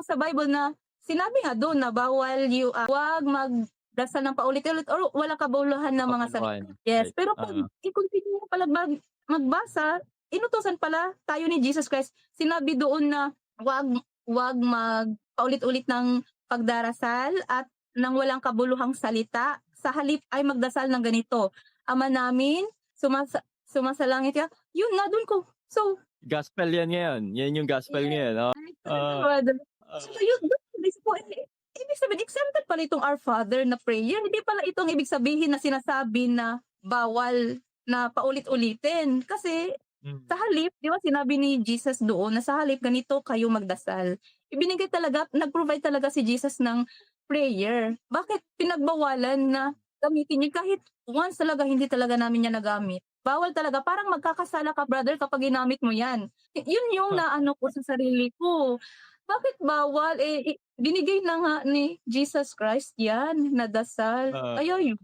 sa Bible na sinabi nga doon na bawal wag magdasal ng paulit-ulit or walang kabuluhan na mga Kapuluhan, salita. Yes, right, pero 'pag oo. i-continue mo pala magbasa, inutusan pala tayo ni Jesus Christ. Sinabi doon na wag wag paulit-ulit ng pagdarasal at ng walang kabuluhang salita. Sa halip ay magdasal ng ganito, Ama namin, sumasalangit ka. Yun na dun ko. So, Gospel yan ngayon, yan yung gospel yes, ngayon, oo. Oo, so oo. yun, ibig po, ibig sabihin, exempted pala itong Our Father na prayer. Hindi pala itong ibig sabihin na sinasabi na bawal na paulit-ulitin. Kasi sa Mm. halip, di ba sinabi ni Jesus doon na sa halip ganito kayo magdasal. Ibinigay talaga, nag-provide talaga si Jesus ng prayer. Bakit pinagbawalan na gamitin yun kahit once talaga hindi talaga namin yan nagamit? Bawal talaga, parang magkakasala ka brother kapag ginamit mo yan. Yun yung naano ko sa sarili ko. Bakit bawal? Binigay na nga ni Jesus Christ yan na dasal. Oo. Kaya yun.